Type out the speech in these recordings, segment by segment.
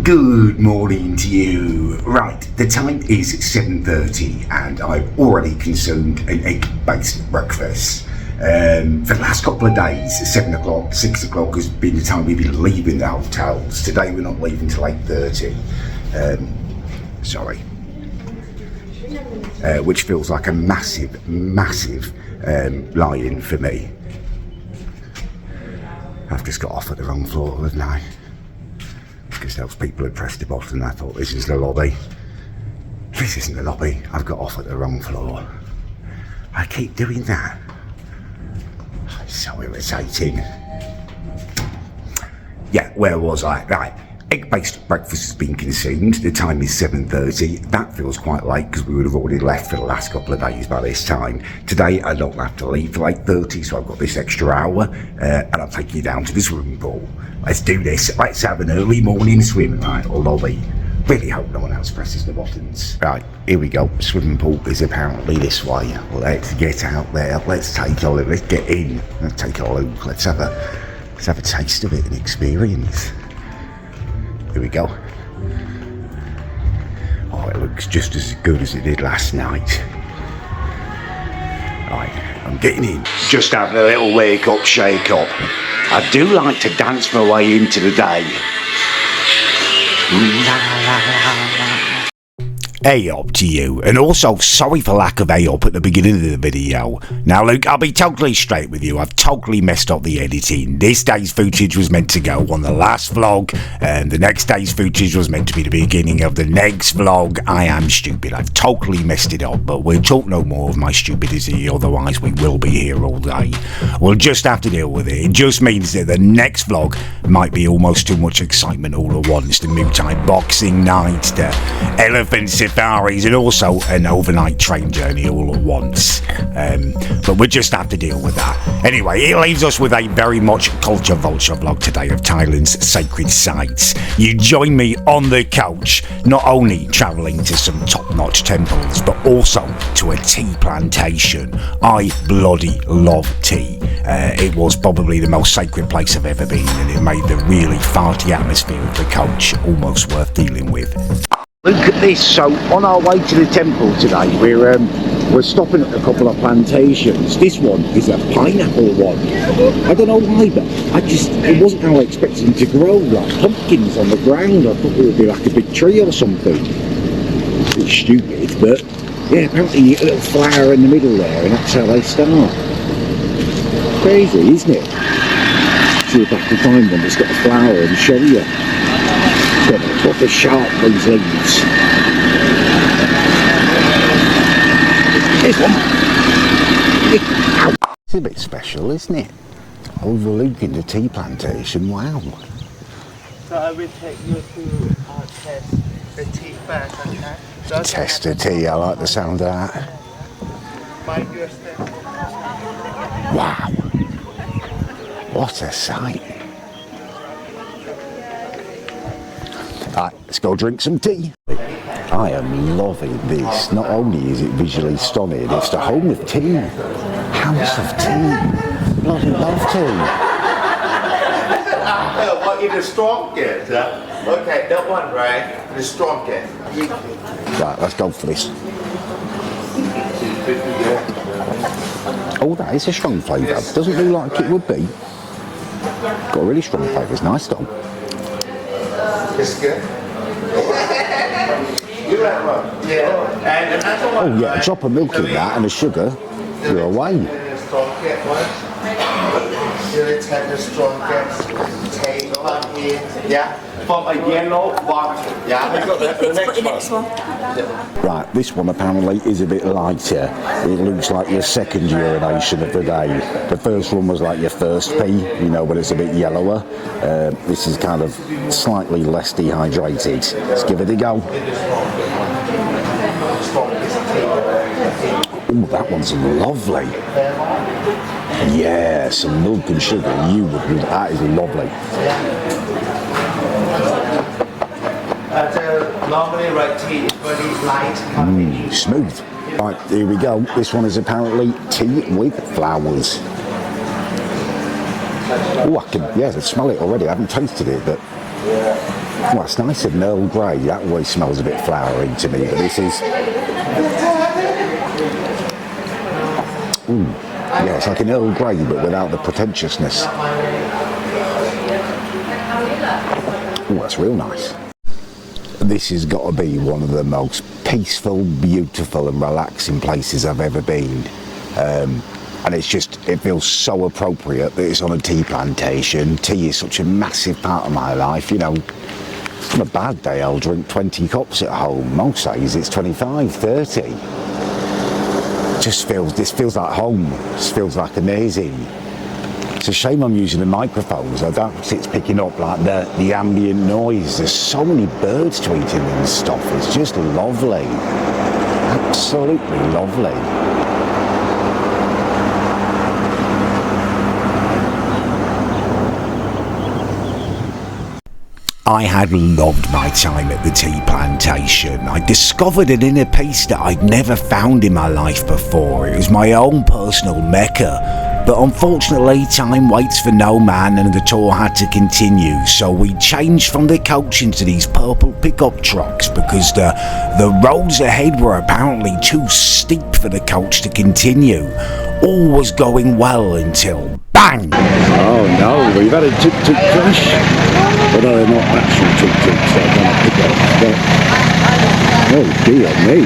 Good morning to you. Right, the time is 7:30 and I've already consumed an egg-based breakfast. For the last couple of days, 7 o'clock, 6 o'clock has been the time we've been leaving the hotels. Today we're not leaving till 8:30. Which feels like a massive lie-in for me. I've just got off at the wrong floor, haven't I? Because those people had pressed the button and I thought, this is the lobby. This isn't the lobby. I've got off at the wrong floor. I keep doing that. It's so irritating. Yeah, where was I? Right. Egg-based breakfast has been consumed. The time is 7:30. That feels quite late because we would have already left for the last couple of days by this time. Today I don't have to leave till 8:30, so I've got this extra hour and I'm taking you down to the swimming pool. Let's do this. Let's have an early morning swim, right? Although we really hope no one else presses the buttons. Right, here we go. Swimming pool is apparently this way. Let's get out there. Let's take a look. Let's get in. Let's take a look. Let's have a taste of it and experience. Here we go. Oh, it looks just as good as it did last night. Right, I'm getting in. Just having a little wake up, shake up. I do like to dance my way into the day. Hey up to you, and also sorry for lack of hey up at the beginning of the video. Now look, I'll be totally straight with you, I've totally messed up the editing. This day's footage was meant to go on the last vlog, and the next day's footage was meant to be the beginning of the next vlog. I am stupid, I've totally messed it up, but we'll talk no more of my stupidity, otherwise we will be here all day. We'll just have to deal with it. It just means that the next vlog might be almost too much excitement all at once. The Muay Thai boxing night, the elephant safaris, and also an overnight train journey all at once. But we'll just have to deal with that. Anyway, it leaves us with a very much culture vulture vlog today of Thailand's sacred sites. You join me on the couch, not only travelling to some top-notch temples, but also to a tea plantation. I bloody love tea. It was probably the most sacred place I've ever been, and it made the really farty atmosphere of the coach almost worth dealing with. Look at this. So on our way to the temple today, we're stopping at a couple of plantations. This one is a pineapple one. I don't know why, but it wasn't how I expected them to grow, like pumpkins on the ground. I thought it would be like a big tree or something. It's stupid, but yeah, apparently you get a little flower in the middle there, and that's how they start. Crazy, isn't it? See if I can find one that's got a flower and show you. Got a proper sharp, these leaves. This one. It's a bit special, isn't it? Overlooking the tea plantation, wow. So I will take you to test the tea first, okay? Test the tea, I like the sound of that. Mind your step. Wow. What a sight. Right, let's go drink some tea. I am loving this. Not only is it visually stunning, it's the home of tea. House of tea. Bloody love tea. What is the strongest? Okay, that one, right? The strongest. Right, let's go for this. Oh, that is a strong flavour. Doesn't look like it would be. Got a really strong flavour. It's nice though. It's good. You like one? Yeah. And another one. Oh yeah, a drop of milk in that and a sugar. You're away. The strongest one. You take the strongest. Take one in. Yeah. From a yellow one. Yeah. I got the next one. Right, this one apparently is a bit lighter. It looks like your second urination of the day. The first one was like your first pee, you know, when it's a bit yellower. This is kind of slightly less dehydrated. Let's give it a go. Oh, that one's lovely. Yeah, some milk and sugar. That is lovely. Normally, right, tea is very light. Smooth. Right, here we go. This one is apparently tea with flowers. Oh, I can smell it already. I haven't tasted it, but Well, it's nice and Earl Grey. That always smells a bit flowery to me, but this is... Yeah, it's like an Earl Grey, but without the pretentiousness. Oh, that's real nice. This has got to be one of the most peaceful, beautiful and relaxing places I've ever been. And it feels so appropriate that it's on a tea plantation. Tea is such a massive part of my life, you know. On a bad day I'll drink 20 cups at home. Most days it's 25, 30. This feels like home. This feels like amazing. It's a shame I'm using the microphones. I don't think it's picking up like the ambient noise. There's so many birds tweeting and stuff. It's just lovely. Absolutely lovely. I had loved my time at the tea plantation. I discovered an inner peace that I'd never found in my life before. It was my own personal mecca. But unfortunately, time waits for no man and the tour had to continue. So we changed from the coach into these purple pickup trucks because the roads ahead were apparently too steep for the coach to continue. All was going well until bang! Oh no, we've had a tuk-tuk crash. But they're not actual tuk-tuks, they're gonna pick up. Oh dear me.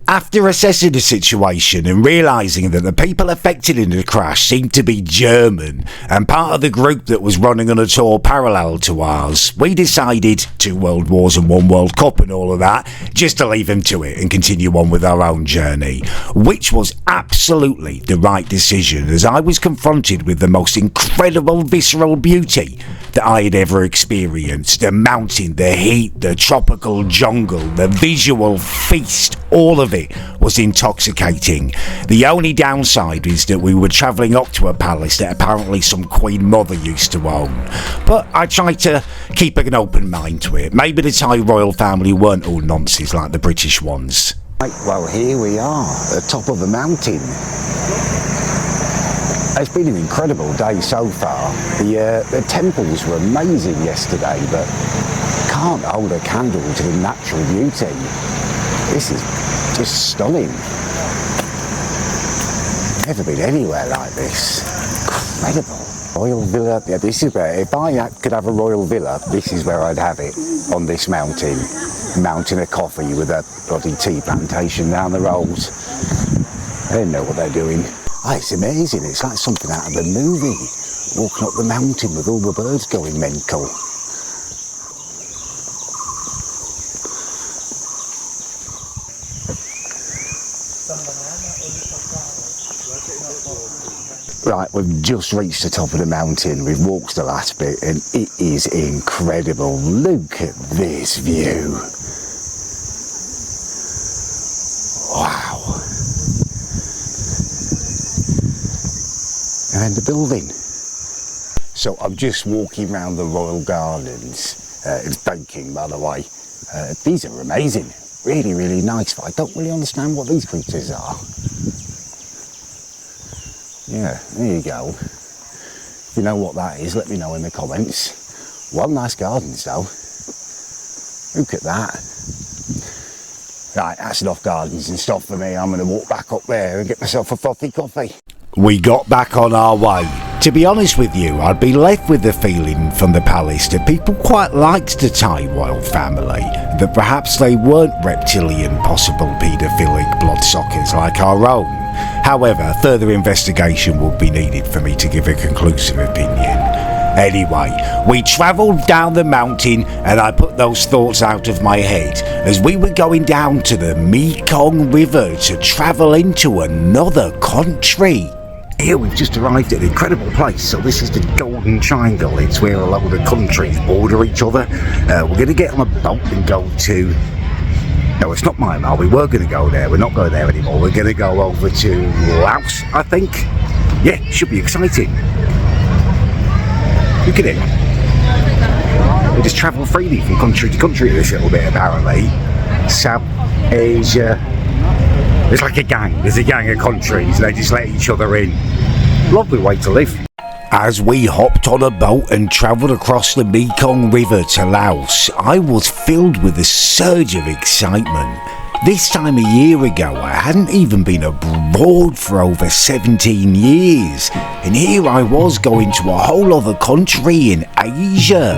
After assessing the situation and realising that the people affected in the crash seemed to be German and part of the group that was running on a tour parallel to ours, we decided, 2 World Wars and 1 World Cup and all of that, just to leave them to it and continue on with our own journey, which was absolutely the right decision as I was confronted with the most incredible visceral beauty that I had ever experienced. The mountain, the heat, the tropical jungle, the visual feast, all of it was intoxicating. The only downside is that we were travelling up to a palace that apparently some Queen Mother used to own. But I tried to keep an open mind to it. Maybe the Thai royal family weren't all nonsense like the British ones. Right, well, here we are, at the top of the mountain. It's been an incredible day so far. The temples were amazing yesterday, but can't hold a candle to the natural beauty. This is just stunning. Never been anywhere like this. Incredible. Royal villa. Yeah, this is where, if I could have a royal villa, this is where I'd have it, on this mountain. Mountain of coffee with a bloody tea plantation down the road. They don't know what they're doing. Oh, it's amazing. It's like something out of a movie. Walking up the mountain with all the birds going mental. Right, we've just reached the top of the mountain. We've walked the last bit and it is incredible. Look at this view. Wow. And then the building. So I'm just walking around the Royal Gardens. It's baking, by the way. These are amazing. Really, really nice, but I don't really understand what these creatures are. Yeah, there you go. If you know what that is, let me know in the comments. Well, nice gardens though. Look at that. Right, that's enough gardens and stuff for me. I'm going to walk back up there and get myself a frothy coffee. We got back on our way. To be honest with you, I'd be left with the feeling from the palace that people quite liked the Thai royal family, that perhaps they weren't reptilian, possible paedophilic bloodsuckers like our own. However, further investigation will be needed for me to give a conclusive opinion. Anyway, we travelled down the mountain and I put those thoughts out of my head as we were going down to the Mekong River to travel into another country. Here we've just arrived at an incredible place. So this is the Golden Triangle. It's where a lot of the countries border each other. We're going to get on a boat and go to... No, it's not Myanmar. We were going to go there. We're not going there anymore. We're going to go over to Laos, I think. Yeah, should be exciting. Look at it. We just travel freely from country to country this little bit, apparently. South Asia. It's like a gang. There's a gang of countries. They just let each other in. Lovely way to live. As we hopped on a boat and travelled across the Mekong River to Laos, I was filled with a surge of excitement. This time a year ago, I hadn't even been abroad for over 17 years, and here I was going to a whole other country in Asia.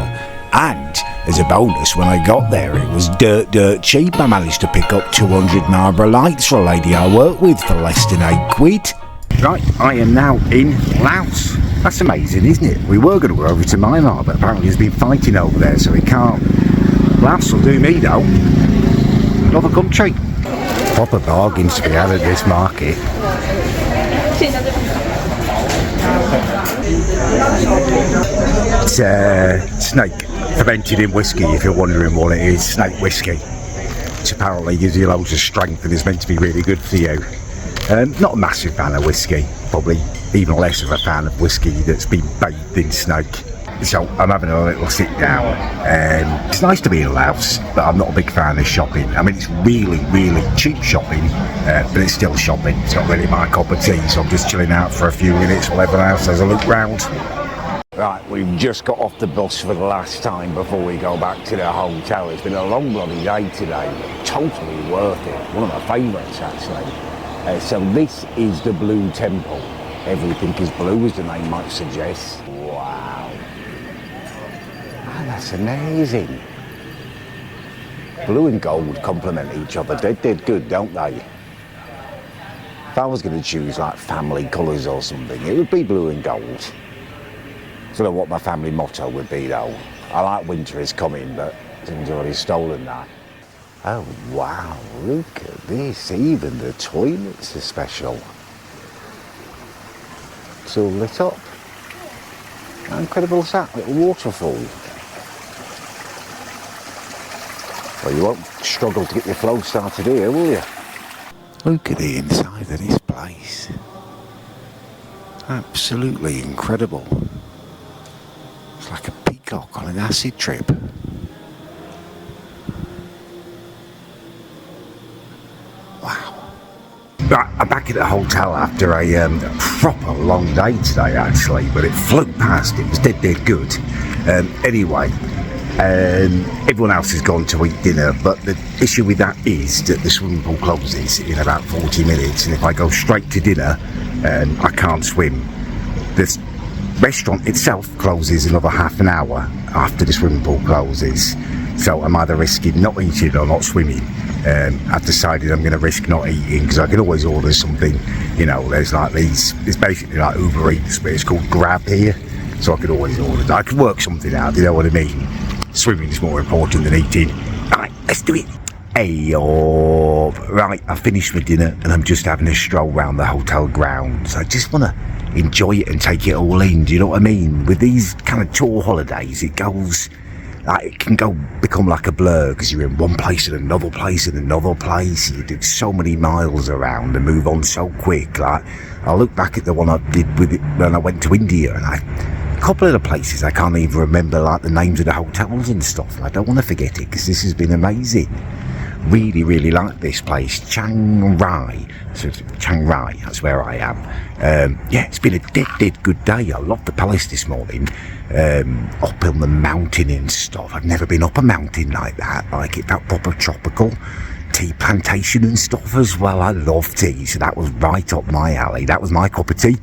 And as a bonus, when I got there, it was dirt cheap. I managed to pick up 200 Marlboro Lights for a lady I work with for less than £8. Right, I am now in Laos. That's amazing, isn't it? We were going to go over to Myanmar, but apparently there's been fighting over there, so we can't. Laos will do me though. Another country. Proper bargains to be had at this market. It's snake fermented in whiskey, if you're wondering what it is. Snake whiskey, which apparently gives you loads of strength and is meant to be really good for you. Not a massive fan of whiskey, probably even less of a fan of whiskey that's been bathed in snake. So I'm having a little sit down. It's nice to be in Laos, but I'm not a big fan of shopping. I mean, it's really cheap shopping, but it's still shopping. It's not really my cup of tea, so I'm just chilling out for a few minutes while everyone else has a look round. Right, we've just got off the bus for the last time before we go back to the hotel. It's been a long bloody day today, but totally worth it. One of my favourites, actually. So this is the Blue Temple. Everything is blue, as the name might suggest. Wow. Man, that's amazing. Blue and gold complement each other. They're good, don't they? If I was going to choose like family colours or something, it would be blue and gold. I don't know what my family motto would be though. I like winter is coming, but things already stolen that. Oh wow, look at this. Even the toilets are special. It's all lit up. How incredible is that? Little waterfall. Well, you won't struggle to get your flow started here, will you? Look at the inside of this place. Absolutely incredible. It's like a peacock on an acid trip. Wow. Right, I'm back at the hotel after a proper long day today, actually, but it flew past. It was dead good. Anyway, everyone else has gone to eat dinner, but the issue with that is that the swimming pool closes in about 40 minutes, and if I go straight to dinner, I can't swim. The restaurant itself closes another half an hour after the swimming pool closes, so I'm either risking not eating or not swimming. I've decided I'm going to risk not eating because I can always order something. You know, there's like these, it's basically like Uber Eats, but it's called Grab here, so I could always order. I could work something out, you know what I mean? Swimming is more important than eating. Alright, let's do it. Hey-o. Right, I finished my dinner and I'm just having a stroll around the hotel grounds. I just want to enjoy it and take it all in, do you know what I mean? With these kind of tour holidays, it goes, like, it can become like a blur because you're in one place and another place and another place. You did so many miles around and move on so quick. Like, I look back at the one I did with it when I went to India, and a couple of the places I can't even remember like the names of the hotels and stuff. I don't want to forget it because this has been amazing. Really like this place, Chiang. So Chiang, that's where I am. Yeah, it's been a dead good day. I love the palace this morning. Up on the mountain and stuff. I've never been up a mountain like that. Like, it felt proper tropical. Tea plantation and stuff as well. I love tea, so that was right up my alley. That was my cup of tea.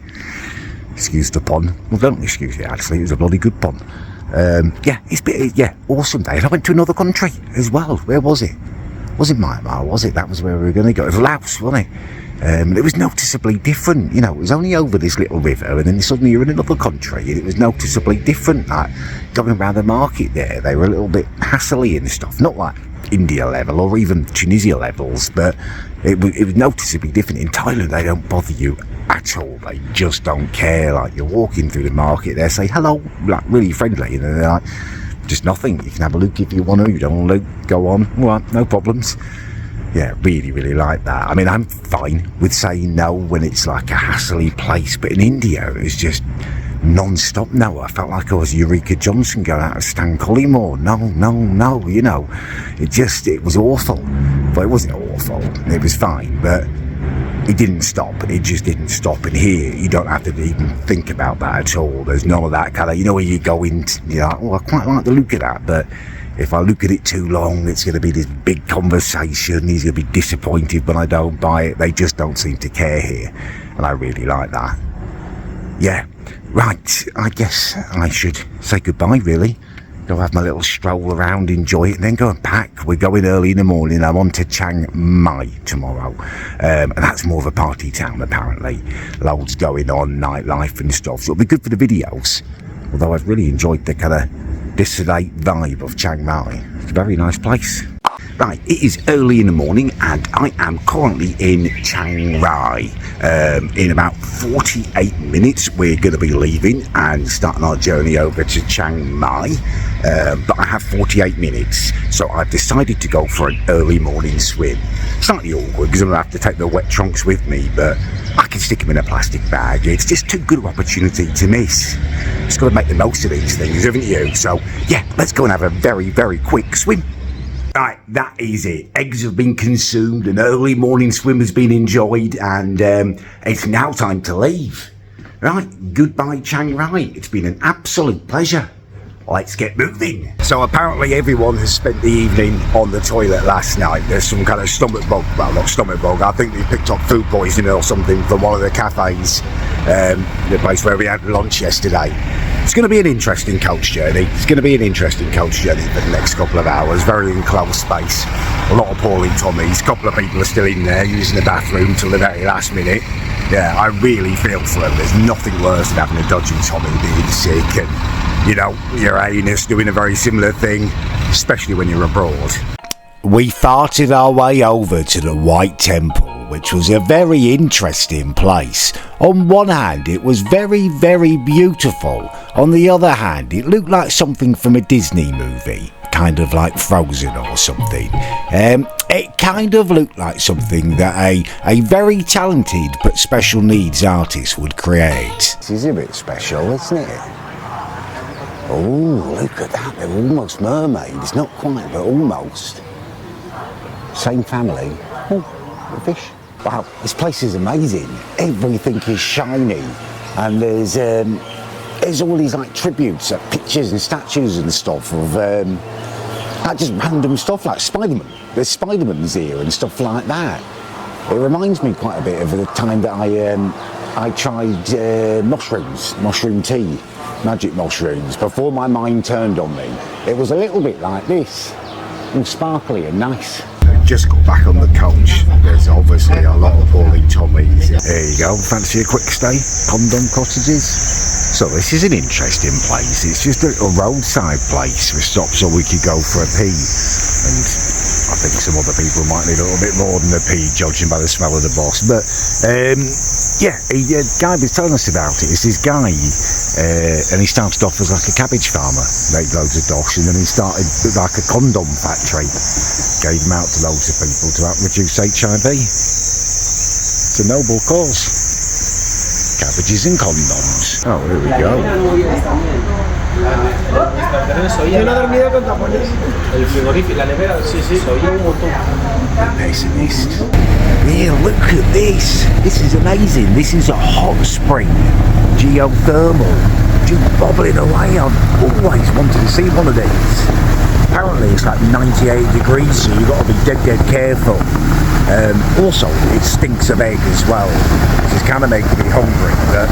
Excuse the pun. Well, don't excuse it, actually. It was a bloody good pun. Yeah, it's been, awesome day. And I went to another country as well. Where was it? Was it Myanmar, was it? That was where we were going to go. It was Laos, wasn't it? It was noticeably different, you know. It was only over this little river, and then suddenly you're in another country, and it was noticeably different. Like, going around the market there, they were a little bit hassly and stuff. Not like India level or even Tunisia levels, but it was noticeably different. In Thailand, they don't bother you at all. They just don't care. Like, you're walking through the market, they say hello, like really friendly, and they're like, just nothing. You can have a look if you want to. You don't want to look, go on. All right, no problems. Yeah, really like that. I mean, I'm fine with saying no when it's like a hassly place, but in India, it was just non-stop no. I felt like I was Eureka Johnson going out of Stan Collymore. No, you know. It was awful. But it wasn't awful. It was fine, but it didn't stop. It just didn't stop. And here, you don't have to even think about that at all. There's none of that kind of, you know, when you go in, you're like, oh, I quite like the look of that, but if I look at it too long, it's going to be this big conversation. He's going to be disappointed when I don't buy it. They just don't seem to care here, and I really like that. Yeah, right, I guess I should say goodbye, really. Go have my little stroll around, enjoy it, and then go and pack. We're going early in the morning. I'm on to Chiang Mai tomorrow, and that's more of a party town, apparently. Loads going on, nightlife and stuff, so it'll be good for the videos. Although I've really enjoyed the kind of dissolate vibe of Chiang Mai. It's a very nice place. Right, it is early in the morning and I am currently in Chiang Rai. In about 48 minutes we're going to be leaving and starting our journey over to Chiang Mai. But I have 48 minutes, so I've decided to go for an early morning swim. Slightly awkward because I'm going to have to take the wet trunks with me, but I can stick them in a plastic bag. It's just too good an opportunity to miss. Just got to make the most of these things, haven't you? So yeah, let's go and have a very, very quick swim. Right, that is it. Eggs have been consumed, an early morning swim has been enjoyed, and it's now time to leave. Right, goodbye Chiang Rai. It's been an absolute pleasure. Let's get moving. So apparently everyone has spent the evening on the toilet last night. There's some kind of stomach bug, well not stomach bug, I think they picked up food poisoning or something from one of the cafes, the place where we had lunch yesterday. It's going to be an interesting coach journey. It's going to be an interesting coach journey for the next couple of hours. Very enclosed space. A lot of poorly tummies. A couple of people are still in there using the bathroom till the very last minute. Yeah, I really feel for them. There's nothing worse than having a dodgy tummy, being sick, and, you know, your anus doing a very similar thing, especially when you're abroad. We farted our way over to the White Temple, which was a very interesting place. On one hand, it was very, very beautiful. On the other hand, it looked like something from a Disney movie, kind of like Frozen or something. It kind of looked like something that a very talented but special needs artist would create. This is a bit special, isn't it? Oh, look at that, they're almost mermaids. Not quite, but almost. Same family. Oh, a fish. Wow, this place is amazing. Everything is shiny, and there's all these like tributes, pictures and statues and stuff of like just random stuff like Spider-Man. There's Spider-Mans here and stuff like that. It reminds me quite a bit of the time that I tried mushroom tea, magic mushrooms. Before my mind turned on me, it was a little bit like this, and sparkly and nice. Just got back on the coach. There's obviously a lot of poorly tummies. There you go, fancy a quick stay? Condom Cottages. So this is an interesting place. It's just a little roadside place. We stopped so we could go for a pee. And I think some other people might need a little bit more than a pee, judging by the smell of the boss. But yeah, a guy was telling us about it. It's this guy, and he started off as like a cabbage farmer, made loads of dosh, and then he started like a condom factory. Gave them out to loads of people to help reduce HIV. It's a noble cause. Cabbages and condoms. Oh, here we go. Yeah, look at this. This is amazing. This is a hot spring. Geothermal. Just bubbling away. I've always wanted to see one of these. Apparently it's like 98 degrees, so you've got to be dead careful. Also, it stinks of egg as well, which is kind of making me hungry, but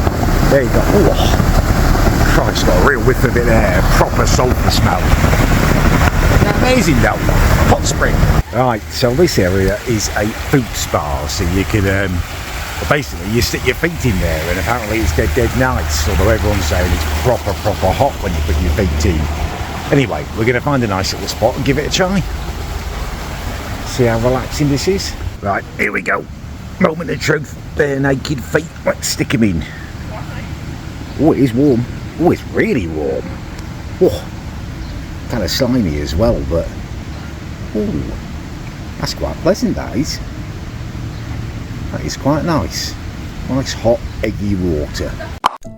there you go. Oh, Christ, got a real whiff of it there. Proper sulphur smell. Amazing though. Hot spring. Right, so this area is a food spa, so you can basically you stick your feet in there, and apparently it's dead nice, although everyone's saying it's proper hot when you put your feet in. Anyway, we're going to find a nice little spot and give it a try. See how relaxing this is? Right, here we go. Moment of truth. Bare naked feet. Let's stick them in. Oh, it is warm. Oh, it's really warm. Oh, kind of slimy as well, but oh, that's quite pleasant, that is. That is quite nice. Nice hot eggy water.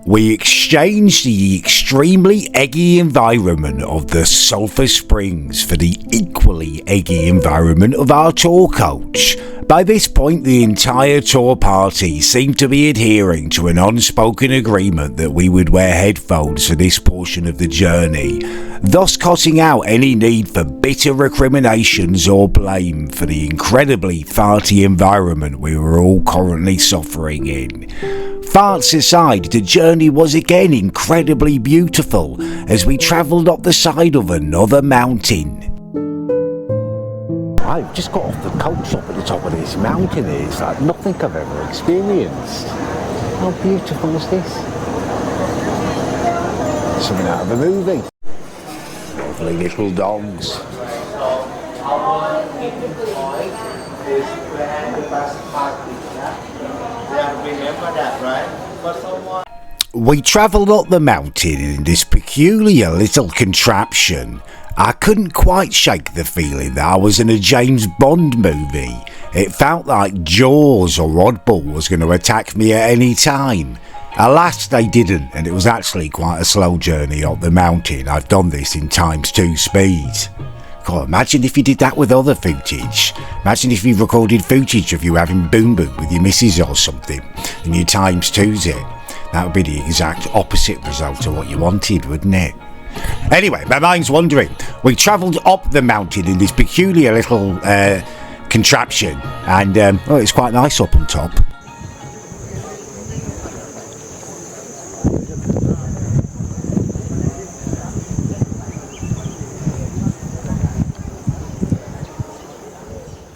We exchanged the extremely eggy environment of the Sulphur Springs for the equally eggy environment of our tour coach. By this point, the entire tour party seemed to be adhering to an unspoken agreement that we would wear headphones for this portion of the journey, thus cutting out any need for bitter recriminations or blame for the incredibly farty environment we were all currently suffering in. Farts aside, the journey was again incredibly beautiful as we travelled up the side of another mountain. I've just got off the coach up at the top of this mountain here. It's like nothing I've ever experienced. How beautiful is this? Something out of a movie. Lovely little dogs. We travelled up the mountain in this peculiar little contraption. I couldn't quite shake the feeling that I was in a James Bond movie. It felt like Jaws or Oddball was going to attack me at any time. Alas, they didn't, and it was actually quite a slow journey up the mountain. I've done this in ×2 speed. God, imagine if you did that with other footage. Imagine if you recorded footage of you having boom boom with your missus or something, and you ×2's it. That would be the exact opposite result of what you wanted, wouldn't it? Anyway, my mind's wandering. We travelled up the mountain in this peculiar little contraption, and it's quite nice up on top.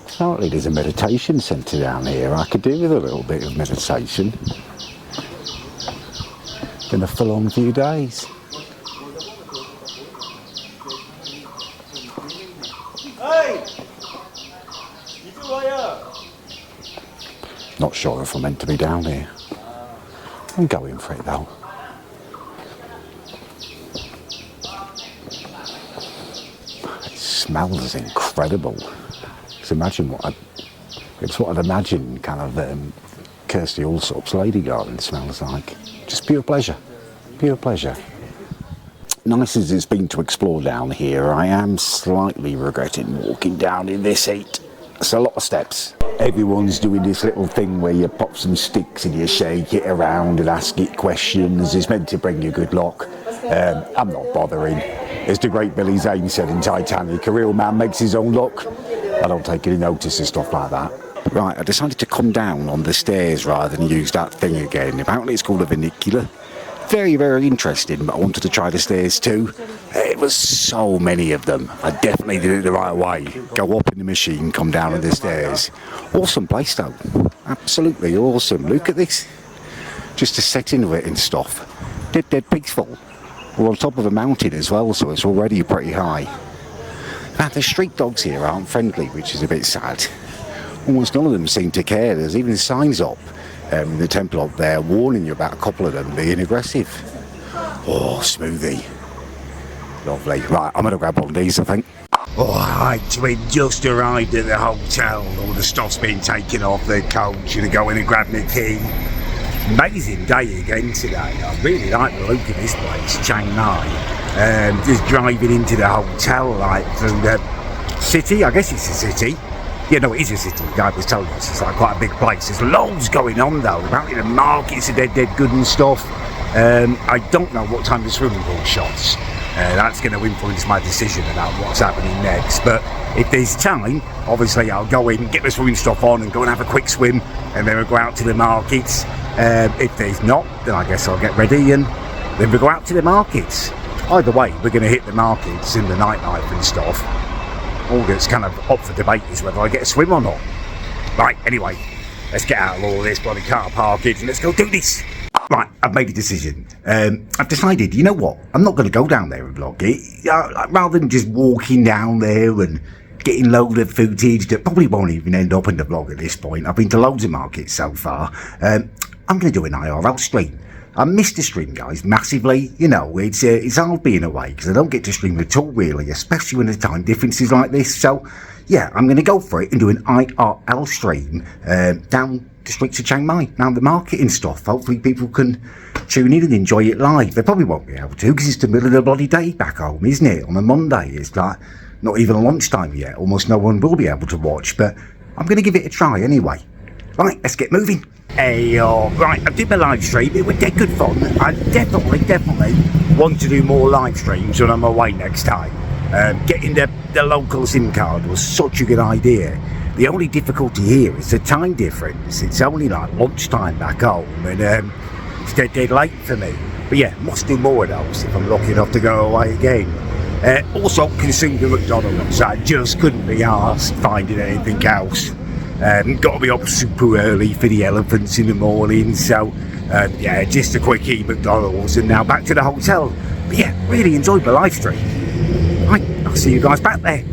Apparently there's a meditation centre down here. I could do with a little bit of meditation. Been a full-on few days. Not sure if I'm meant to be down here. I'm going for it though. It smells incredible. Just imagine it's what I'd imagine kind of Kirsty Allsop's Lady Garden smells like. Just pure pleasure. Pure pleasure. Nice as it's been to explore down here, I am slightly regretting walking down in this heat. It's a lot of steps. Everyone's doing this little thing where you pop some sticks and you shake it around and ask it questions. It's meant to bring you good luck. I'm not bothering. As the great Billy Zane said in Titanic, a real man makes his own luck. I don't take any notice of stuff like that. Right, I decided to come down on the stairs rather than use that thing again. Apparently it's called a vernacular. Very, very interesting, but I wanted to try the stairs too. It was so many of them. I definitely did it the right way. Go up in the machine, come down on the stairs. Awesome place though. Absolutely awesome. Look at this. Just the setting of it and stuff. Dead peaceful. We're on top of a mountain as well, so it's already pretty high. Now, the street dogs here aren't friendly, which is a bit sad. Almost none of them seem to care. There's even signs up in the temple up there warning you about a couple of them being aggressive. Oh, smoothie. Lovely. Right, I'm going to grab one of these, I think. Alright, we just arrived at the hotel. All the stuff's been taken off the coach and go in and grab my key. Amazing day again today. I really like the look of this place, Chiang. Just driving into the hotel, like through the city. I guess it's a city. Yeah, no, it is a city. The guy was telling us it's like quite a big place. There's loads going on though. Apparently the markets are dead good and stuff. I don't know what time the swimming pool shuts. That's going to influence my decision about what's happening next. But if there's time, obviously I'll go in, get the swimming stuff on and go and have a quick swim, and then we'll go out to the markets. If there's not, then I guess I'll get ready and then we'll go out to the markets. Either way, we're going to hit the markets in the nightlife and stuff. All that's kind of up for debate is whether I get a swim or not. Right, anyway, let's get out of all this bloody car parkage and let's go do this. Right, I've made a decision. I've decided, you know what? I'm not going to go down there and vlog it. Rather than just walking down there and getting loads of footage that probably won't even end up in the vlog at this point. I've been to loads of markets so far. I'm going to do an IRL stream. I missed the stream, guys, massively. You know, it's hard being away because I don't get to stream at all, really, especially when the time difference is like this. So, yeah, I'm going to go for it and do an IRL stream down the streets of Chiang Mai, down the market and stuff. Hopefully people can tune in and enjoy it live. They probably won't be able to because it's the middle of the bloody day back home, isn't it? On a Monday, it's like not even lunchtime yet. Almost no one will be able to watch, but I'm going to give it a try anyway. Right, let's get moving. Hey, right, I did my live stream. It was dead good fun. I definitely want to do more live streams when I'm away next time. Getting the local SIM card was such a good idea. The only difficulty here is the time difference. It's only like lunchtime back home, and it's dead late for me. But yeah, must do more of those if I'm lucky enough to go away again. Also consumed the McDonald's. I just couldn't be arsed finding anything else. Got to be up super early for the elephants in the morning, so yeah, just a quickie McDonald's and now back to the hotel. But yeah, really enjoyed the live stream. Right, I'll see you guys back there.